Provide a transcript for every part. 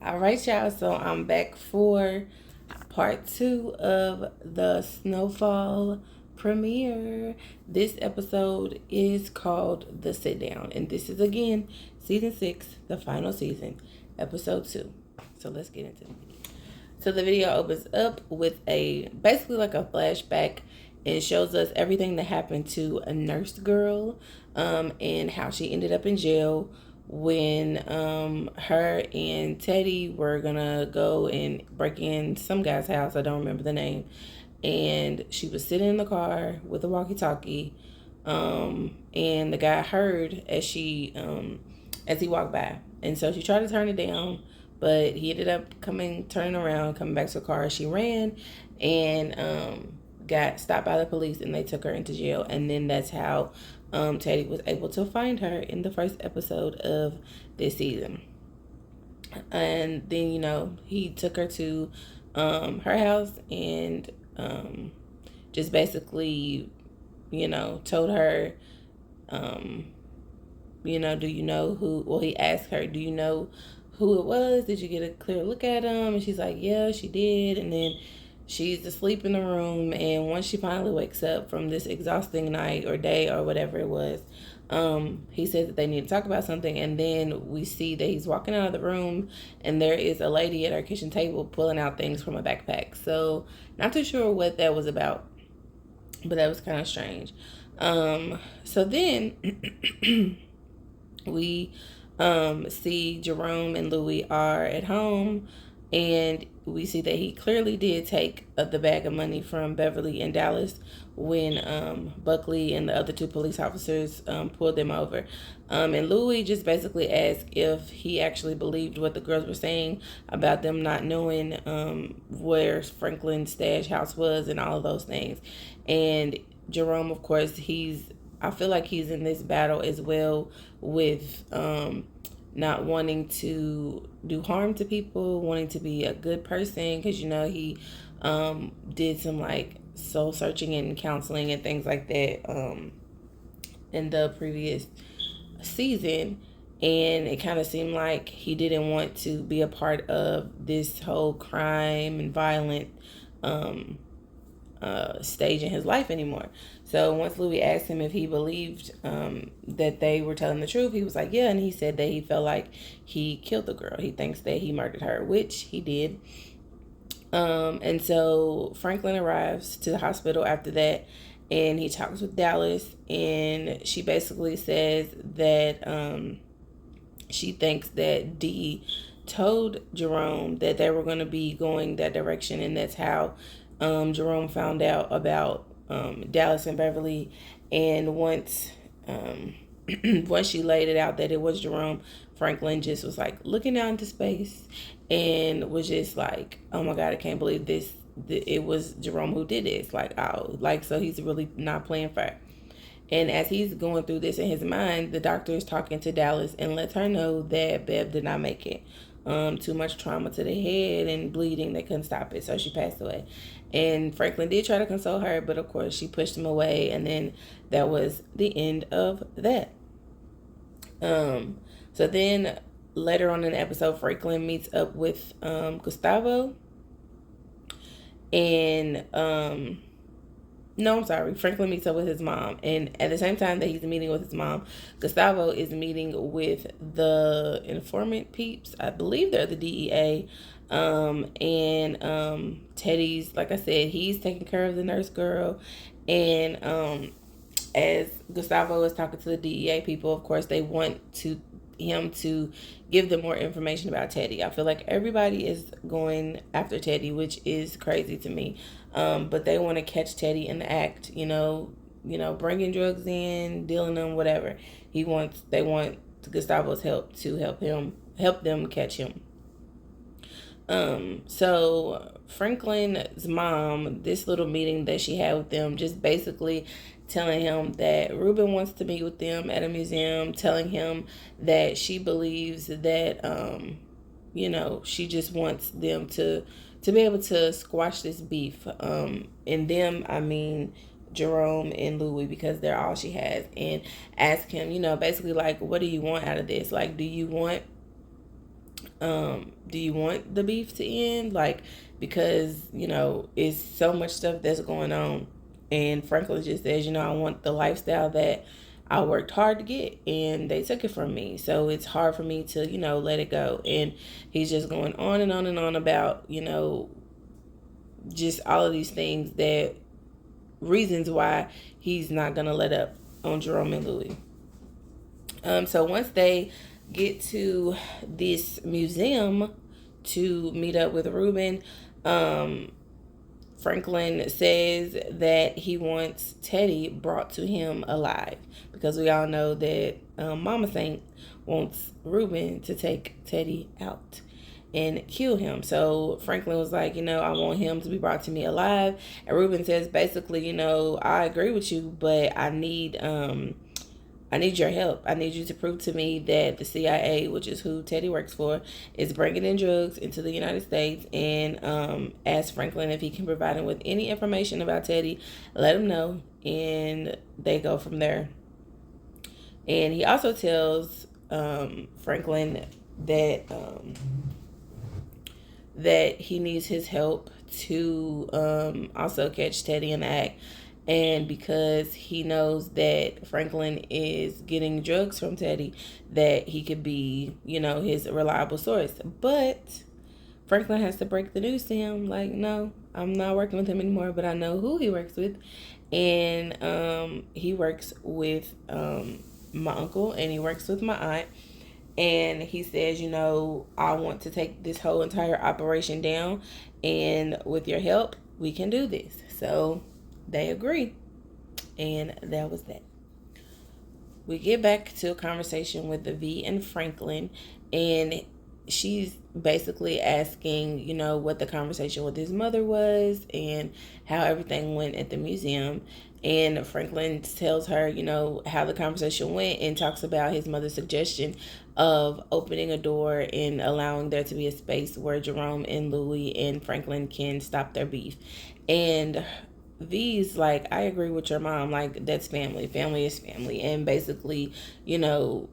All right, y'all. So I'm back for part 2 of the Snowfall premiere. This episode is called The Sit Down, and this is again season 6, the final season, episode 2. So let's get into it. So the video opens up with a basically like a flashback and shows us everything that happened to a nurse girl, and how she ended up in jail when her and Teddy were gonna go and break in some guy's house. I don't remember the name. And she was sitting in the car with a walkie-talkie, and the guy heard as he walked by, and so she tried to turn it down, but he ended up turning around, coming back to the car. She ran and got stopped by the police, and they took her into jail. And then that's how Teddy was able to find her in the first episode of this season. And then, he took her to her house and just basically, told her, do you know who? Well, he asked her, do you know who it was? Did you get a clear look at him? And she's like, yeah, she did. And then she's asleep in the room. And once she finally wakes up from this exhausting night or day or whatever it was, he says that they need to talk about something. And then we see that he's walking out of the room, and there is a lady at our kitchen table pulling out things from a backpack. So not too sure what that was about, but that was kind of strange. So then we see Jerome and Louie are at home, and we see that he clearly did take the bag of money from Beverly and Dallas when Buckley and the other two police officers pulled them over. And Louie just basically asked if he actually believed what the girls were saying about them not knowing where Franklin's stash house was and all of those things. And Jerome, of course, I feel like he's in this battle as well with not wanting to do harm to people, wanting to be a good person, because he did some like soul searching and counseling and things like that in the previous season, and it kind of seemed like he didn't want to be a part of this whole crime and violent stage in his life anymore. So once Louis asked him if he believed that they were telling the truth, he was like, yeah. And he said that he felt like he killed the girl. He thinks that he murdered her, which he did. And so Franklin arrives to the hospital after that, and he talks with Dallas, and she basically says that she thinks that Dee told Jerome that they were going to be going that direction, and that's how Jerome found out about Dallas and Beverly. And once she laid it out that it was Jerome, Franklin just was like looking out into space and was just like, oh my God, I can't believe this. It was Jerome who did this. So he's really not playing fair. And as he's going through this in his mind, the doctor is talking to Dallas and lets her know that Bev did not make it. Too much trauma to the head and bleeding. They couldn't stop it, so she passed away. And Franklin did try to console her, but of course she pushed him away, and then that was the end of that. So then later on in the episode, Franklin meets up with Gustavo, and no, I'm sorry. Franklin meets up with his mom. And at the same time that he's meeting with his mom, Gustavo is meeting with the informant peeps. I believe they're the DEA. And Teddy's, like I said, he's taking care of the nurse girl. And as Gustavo is talking to the DEA people, of course, they want him to give them more information about Teddy. I feel like everybody is going after Teddy, which is crazy to me. But they want to catch Teddy in the act, bringing drugs in, dealing them, whatever. They want Gustavo's help to help them catch him. So Franklin's mom, this little meeting that she had with them, just basically telling him that Ruben wants to meet with them at a museum, telling him that she believes that, she just wants them to be able to squash this beef. And them, I mean, Jerome and Louie, because they're all she has, and ask him, basically like, what do you want out of this? Like, do you want Do you want the beef to end? Like, because, it's so much stuff that's going on. And Franklin just says, I want the lifestyle that I worked hard to get and they took it from me. So it's hard for me to, let it go. And he's just going on and on and on about, just all of these things that reasons why he's not going to let up on Jerome and Louis. So once they get to this museum to meet up with Ruben, Franklin says that he wants Teddy brought to him alive, because we all know that Mama Saint wants Ruben to take Teddy out and kill him. So Franklin was like, I want him to be brought to me alive. And Ruben says basically, I agree with you, but I need your help. I need you to prove to me that the CIA, which is who Teddy works for, is bringing in drugs into the United States. And ask Franklin if he can provide him with any information about Teddy. Let him know, and they go from there. And he also tells Franklin that that he needs his help to also catch Teddy in the act. And because he knows that Franklin is getting drugs from Teddy, that he could be, his reliable source. But Franklin has to break the news to him. Like, no, I'm not working with him anymore, but I know who he works with. And he works with my uncle, and he works with my aunt. And he says, I want to take this whole entire operation down. And with your help, we can do this. So they agree. And that was that. We get back to a conversation with the V and Franklin. And she's basically asking, what the conversation with his mother was and how everything went at the museum. And Franklin tells her, how the conversation went, and talks about his mother's suggestion of opening a door and allowing there to be a space where Jerome and Louis and Franklin can stop their beef. And V's like, I agree with your mom. Like, that's family. Family is family. And basically, you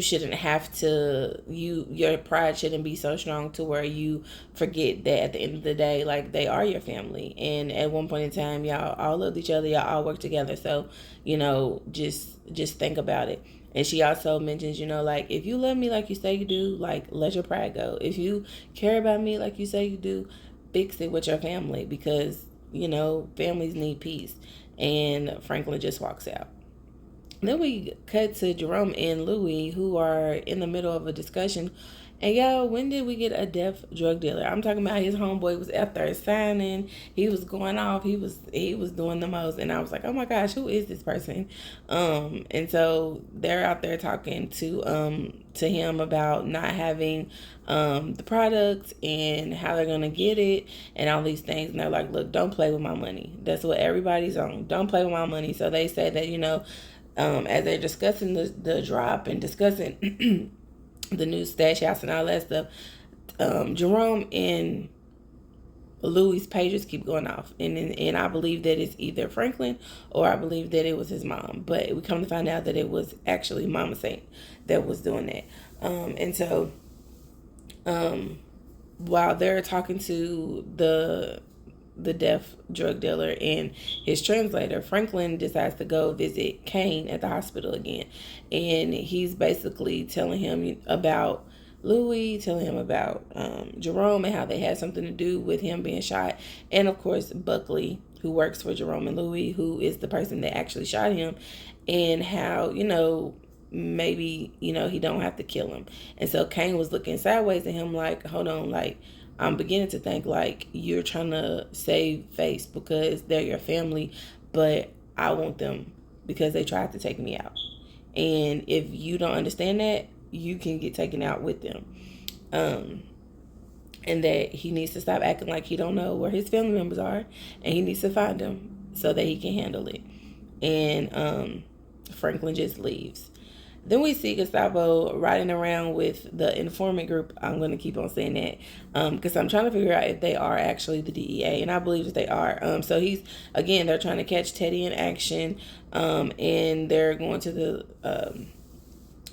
shouldn't have to, your pride shouldn't be so strong to where you forget that at the end of the day, like, they are your family. And at one point in time, y'all all loved each other, y'all all worked together. So, just think about it. And she also mentions, like, if you love me like you say you do, like, let your pride go. If you care about me like you say you do, fix it with your family, because, families need peace. And Franklin just walks out. Then we cut to Jerome and Louis, who are in the middle of a discussion. And y'all, when did we get a deaf drug dealer? I'm talking about his homeboy was out there signing. He was going off. He was doing the most. And I was like, oh my gosh, who is this person? And so they're out there talking to him about not having the product and how they're gonna get it and all these things. And they're like, look, don't play with my money. That's what everybody's on. Don't play with my money. So they say that, as they're discussing the drop and discussing the new stash house and all that stuff, Jerome and Louis' pagers keep going off. And I believe that it's either Franklin or I believe that it was his mom. But we come to find out that it was actually Mama Saint that was doing that. And so while they're talking to the deaf drug dealer and his translator, Franklin decides to go visit Kane at the hospital again. And he's basically telling him about Louis, telling him about Jerome and how they had something to do with him being shot. And of course, Buckley, who works for Jerome and Louis, who is the person that actually shot him, and how, maybe, he don't have to kill him. And so Kane was looking sideways at him like, hold on, like, I'm beginning to think like you're trying to save face because they're your family, but I want them because they tried to take me out. And if you don't understand that, you can get taken out with them. And that he needs to stop acting like he don't know where his family members are, and he needs to find them so that he can handle it. And Franklin just leaves. Then we see Gustavo riding around with the informant group. I'm going to keep on saying that because I'm trying to figure out if they are actually the DEA, and I believe that they are. So they're trying to catch Teddy in action, and they're going to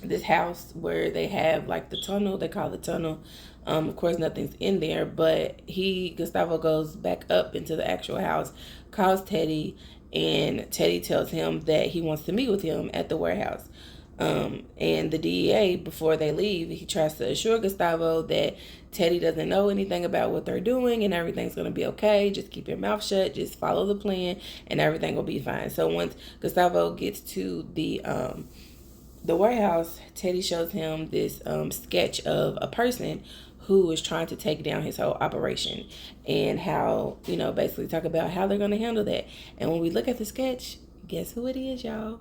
this house where they have like the tunnel. They call the tunnel. Of course, nothing's in there, but Gustavo goes back up into the actual house, calls Teddy, and Teddy tells him that he wants to meet with him at the warehouse. And the DEA, before they leave, he tries to assure Gustavo that Teddy doesn't know anything about what they're doing and everything's going to be okay. Just keep your mouth shut. Just follow the plan and everything will be fine. So once Gustavo gets to the warehouse, Teddy shows him this sketch of a person who is trying to take down his whole operation and how, basically talk about how they're going to handle that. And when we look at the sketch, guess who it is, y'all?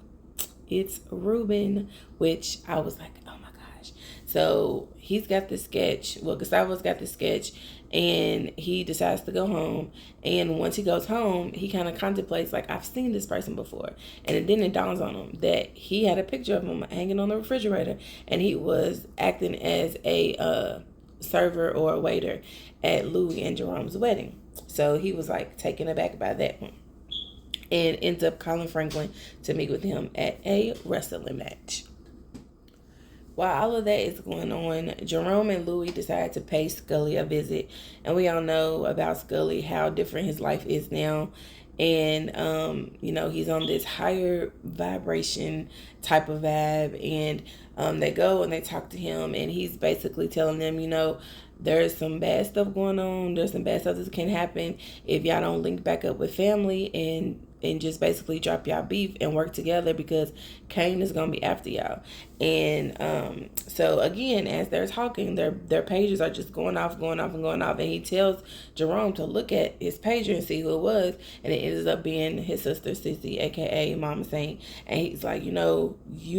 It's Ruben, which I was like, oh my gosh. So he's got the sketch. Well, Gustavo's got the sketch, and he decides to go home. And once he goes home, he kind of contemplates, like, I've seen this person before. And then it dawns on him that he had a picture of him hanging on the refrigerator, and he was acting as a server or a waiter at Louis and Jerome's wedding. So he was like taken aback by that one, and ends up calling Franklin to meet with him at a wrestling match. While all of that is going on, Jerome and Louis decide to pay Scully a visit. And we all know about Scully, how different his life is now. And, he's on this higher vibration type of vibe. And they go and they talk to him. And he's basically telling them, there's some bad stuff going on. There's some bad stuff that can happen if y'all don't link back up with family and just basically drop y'all beef and work together, because Kane is gonna be after y'all. And so again, as they're talking, their pages are just going off, and he tells Jerome to look at his pager and see who it was, and it ends up being his sister Sissy, aka Mama Saint. And he's like, you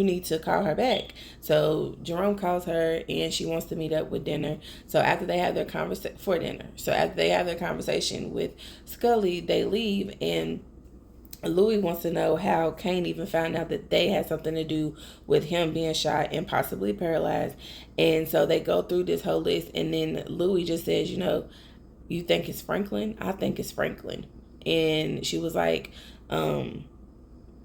need to call her back. So Jerome calls her, and she wants to meet up with dinner. So after they have their conversation with Scully, they leave, and Louis wants to know how Kane even found out that they had something to do with him being shot and possibly paralyzed. And so they go through this whole list, and then Louis just says, you think it's Franklin? I think it's Franklin. And she was like, and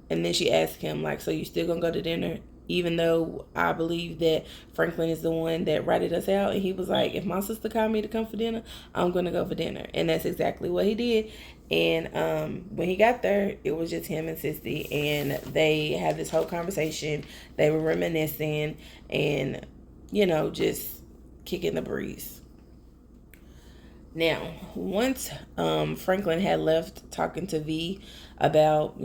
then she asked him, like, so you still gonna go to dinner? Even though I believe that Franklin is the one that ratted us out. And he was like, if my sister called me to come for dinner, I'm going to go for dinner. And that's exactly what he did. And when he got there, it was just him and Sissy. And they had this whole conversation. They were reminiscing and, just kicking the breeze. Now, once Franklin had left talking to V about,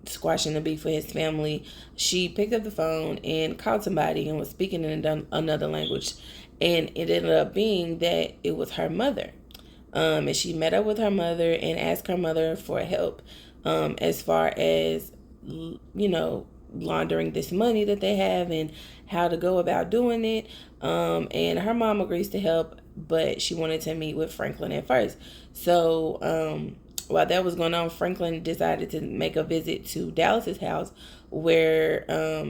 squashing the beef for his family, she picked up the phone and called somebody and was speaking in another language. And it ended up being that it was her mother. And she met up with her mother and asked her mother for help as far as, laundering this money that they have and how to go about doing it. And her mom agrees to help, but she wanted to meet with Franklin at first. So, while that was going on, Franklin decided to make a visit to Dallas's house, where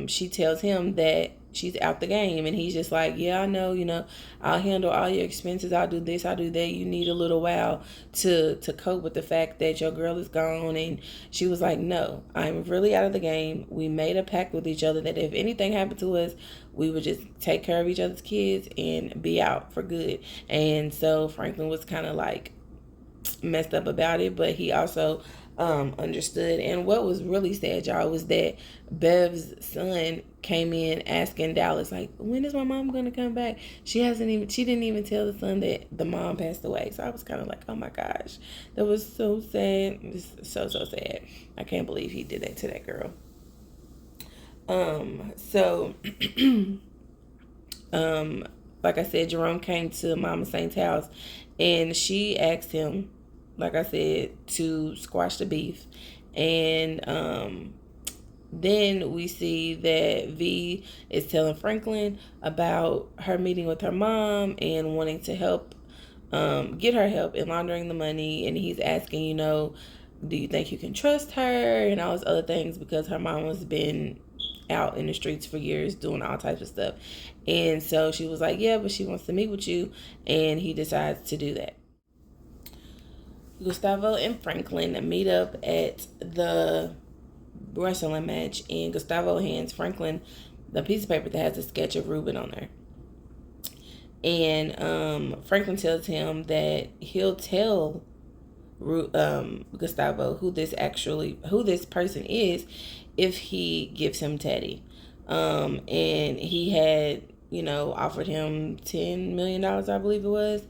she tells him that she's out the game, and he's just like, yeah, I know, I'll handle all your expenses, I'll do this, I'll do that. You need a little while to cope with the fact that your girl is gone. And she was like, no, I'm really out of the game. We made a pact with each other that if anything happened to us, we would just take care of each other's kids and be out for good. And so Franklin was kind of like messed up about it, but he also understood. And what was really sad, y'all, was that Bev's son came in asking Dallas, like, when is my mom gonna come back? She didn't even tell the son that the mom passed away. So I was kind of like, oh my gosh, that was so sad. It's so sad. I can't believe he did that to that girl. Like I said, Jerome came to Mama Saint's house, and she asked him, like I said, to squash the beef. And then we see that V is telling Franklin about her meeting with her mom and wanting to help, get her help in laundering the money. And he's asking, do you think you can trust her and all those other things, because her mom has been out in the streets for years doing all types of stuff. And so she was like, yeah, but she wants to meet with you. And he decides to do that. Gustavo and Franklin meet up at the wrestling match, and Gustavo hands Franklin the piece of paper that has a sketch of Ruben on there. And Franklin tells him that he'll tell Gustavo who this person is if he gives him Teddy. And he had, offered him $10 million, I believe it was.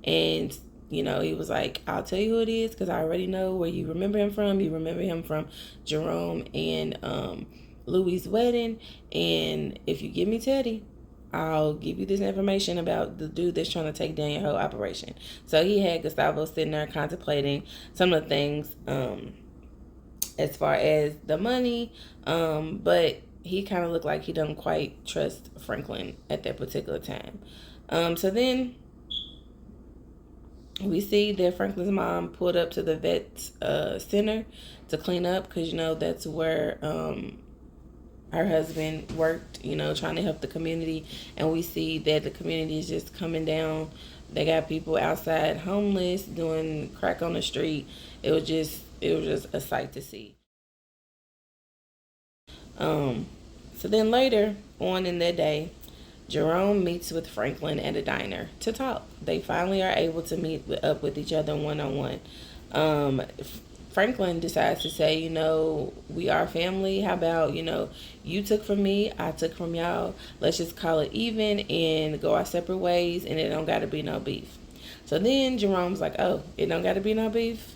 And, he was like, I'll tell you who it is because I already know where you remember him from. You remember him from Jerome and Louis' wedding. And if you give me Teddy, I'll give you this information about the dude that's trying to take down your whole operation. So he had Gustavo sitting there contemplating some of the things as far as the money, but he kind of looked like he doesn't quite trust Franklin at that particular time. So then we see that Franklin's mom pulled up to the vet center to clean up because, that's where her husband worked, trying to help the community. And we see that the community is just coming down. They got people outside homeless, doing crack on the street. It was just a sight to see. So then later on in that day, Jerome meets with Franklin at a diner to talk. They finally are able to meet up with each other one-on-one. Franklin decides to say, we are family. How about, you took from me, I took from y'all. Let's just call it even and go our separate ways, and it don't got to be no beef. So then Jerome's like, oh, it don't got to be no beef?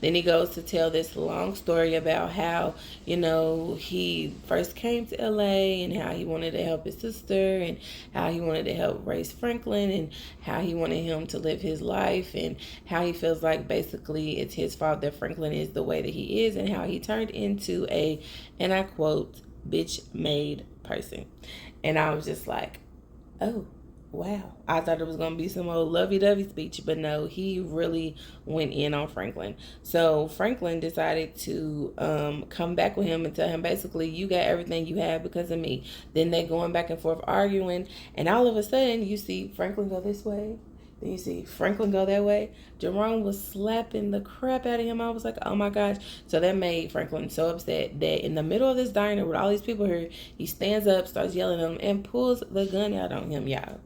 Then he goes to tell this long story about how, he first came to LA and how he wanted to help his sister and how he wanted to help raise Franklin and how he wanted him to live his life and how he feels like basically it's his fault that Franklin is the way that he is and how he turned into a, and I quote, bitch-made person. And I was just like, oh, wow. I thought it was going to be some old lovey-dovey speech, but no, he really went in on Franklin. So Franklin decided to come back with him and tell him basically, you got everything you have because of me. Then they going back and forth arguing, and all of a sudden you see Franklin go this way. Then you see Franklin go that way. Jerome was slapping the crap out of him. I was like, oh my gosh. So that made Franklin so upset that in the middle of this diner with all these people here, he stands up, starts yelling at them, and pulls the gun out on him, y'all.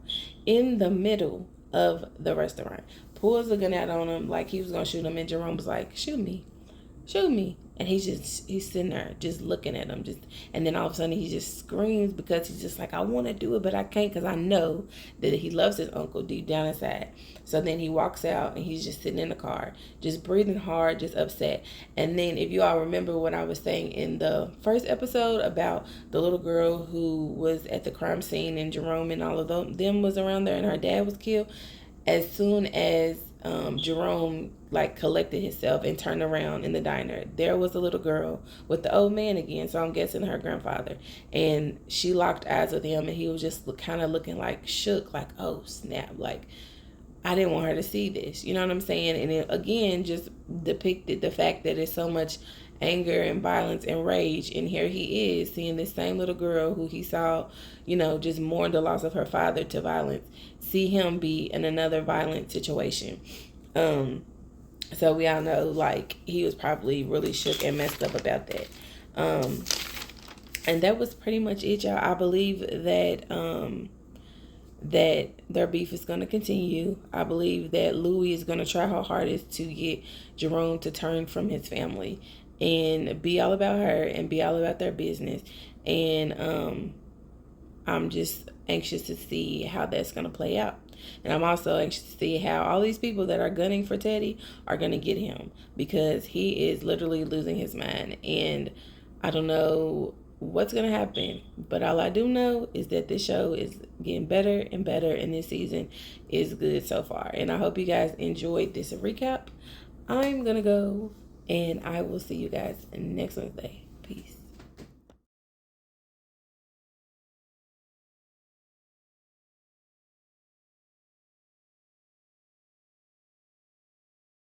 In the middle of the restaurant. Pulls the gun out on him like he was going to shoot him. And Jerome was like, shoot me. Shoot me. And he's sitting there just looking at him. And then all of a sudden he just screams because he's just like, I want to do it, but I can't because I know that he loves his uncle deep down inside. So then he walks out and he's just sitting in the car, just breathing hard, just upset. And then if you all remember what I was saying in the first episode about the little girl who was at the crime scene and Jerome and all of them was around there and her dad was killed, as soon as Jerome collected himself and turned around in the diner, there was a little girl with the old man again, so I'm guessing her grandfather, and she locked eyes with him and he was just kind of looking like shook, like, oh snap, like I didn't want her to see this, you know what I'm saying? And it again just depicted the fact that there's so much anger and violence and rage, and here he is seeing this same little girl who he saw, just mourn the loss of her father to violence, see him be in another violent situation. So we all know he was probably really shook and messed up about that. And that was pretty much it, y'all. I believe that that their beef is going to continue. I believe that Louis is going to try her hardest to get Jerome to turn from his family and be all about her and be all about their business. And I'm just anxious to see how that's going to play out. And I'm also anxious to see how all these people that are gunning for Teddy are going to get him, because he is literally losing his mind. And I don't know what's going to happen, but all I do know is that this show is getting better and better, and this season is good so far. And I hope you guys enjoyed this recap. I'm going to go, and I will see you guys next Wednesday. Peace.